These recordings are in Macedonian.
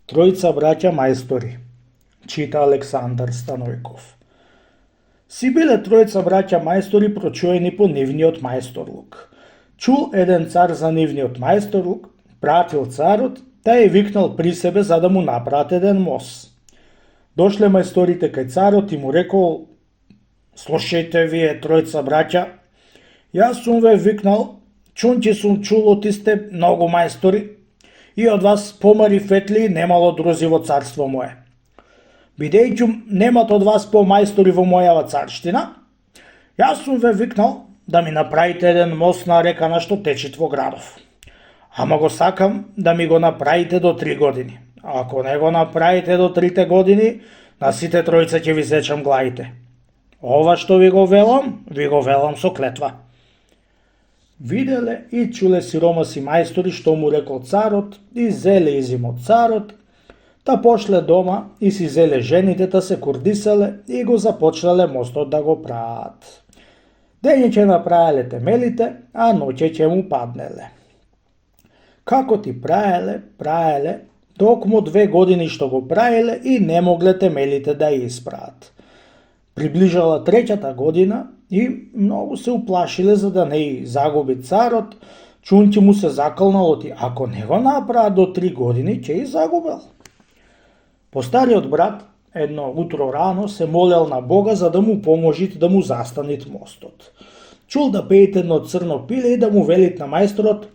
Тројца браќа мајстори, чита Александар Станојков. Си биле тројца браќа мајстори прочуени по нивниот мајсторлук. Чул еден цар за нивниот мајсторлук, пратил царот, та ја викнал при себе за да му направат еден мост. Дошле мајсторите кај царот и му рекол: "Слушајте вие тројца браќа, јас сум ве викнал, чунчи сум чул оти сте многу мајстори и од вас помари фетли немало друзи во царство мое. Бидејќи немат од вас помајстори во мојава царштина, јас сум ве викнал да ми направите еден мост на река што течит во градов. Ама го сакам да ми го направите до 3 години. Ако не го направите до 3 години, на сите тројца ќе ви сечам главите. Ова што ви го велам со клетва." Виделе и чуле сиромаси мајстори што му рекол царот и зеле изим од царот, та пошле дома и си зеле жените та се курдиселе и го започнале мостот да го прават. Дење ќе направеле темелите, а ноќе ќе му паднеле. Како ти праеле, токму 2 години што го правеле и не могле темелите да ја испраат. Приближала 3-та година и многу се уплашиле за да не ја загуби царот, чунти му се заколнал оти ако не го направат до 3 години ќе ја загубел. Постариот брат едно утро рано се молел на Бога за да му поможит да му застанит мостот. Чул да пеет едно црно пиле и да му велит на мајсторот: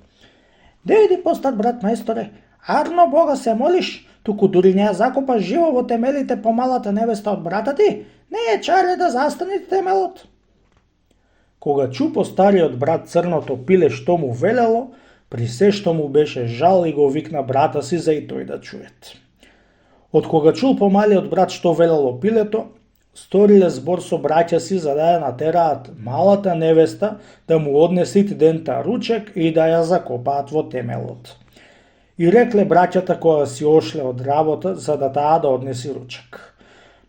"Дејди постар брат мајсторе, арно Бога се молиш, туку дури не ја закопаш живо во темелите по малата невеста од брата ти, не е чаре да застани темелот." Кога чу постариот брат црното пиле што му велело, при се што му беше жал и го викна брата си за и тој да чует. Од кога чул помалиот брат што велело пилето, сториле збор со браќа си за да ја натераат малата невеста да му однесит дента ручек и да ја закопаат во темелот. И рекле браќата кога си ошле од работа за да таа да однеси ручек.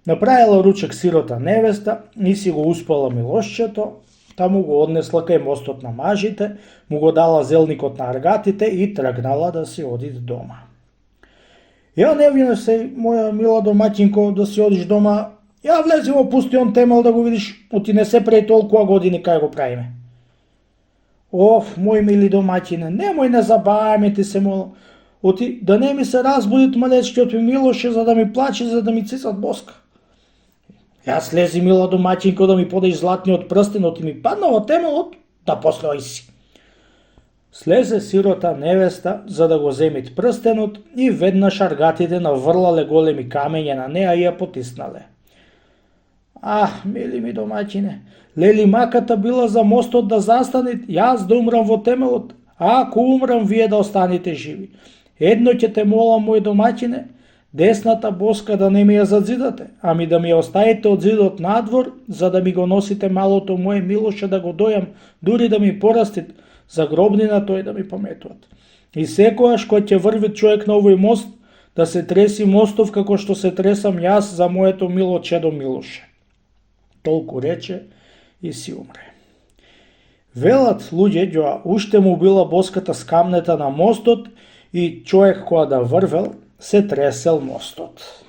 Направила ручек сирота невеста и си го успала милошчето, та му го однесла кај мостот на мажите, му го дала зелникот на аргатите и тргнала да си оди дома. "Ја не вине се, моја мила домаќинко, да си одиш дома, ја влези во пустион темел да го видиш, оти не се пред толкова години кај го правиме." "Оф, мој мили домаќине, немој не забаваме ти се молам, оти да не ми се разбудит малечкиот ми Милоше за да ми плаче, за да ми цицат боска." "Ја слези, мила домаќинко, да ми подеш златниот прстен, оти ми падна во темелот, да после ојси." Слезе сирота невеста за да го земит прстенот и веднаш аргатите наврлале големи камења на неа и ја потиснале. Мили ми домаќине, лели маката била за мостот да застанит, јас да умрам во темелот, а ако умрам, вие да останете живи. Едно ќе те молам, мој домаќине, десната боска да не ми ја зазидате, ами да ми ја оставите од зидот надвор, за да ми го носите малото моje Милоше да го дојам, дури да ми порастит, за гробнина тој да ми пометуват. И секојаш кој ќе врви човек на овој мост, да се треси мостов како што се тресам јас за моето мило чедо Милоше." Толку рече и си умре. Велат луѓе, уште му била боската скамнета на мостот и човек која да врвел, се тресел мостот.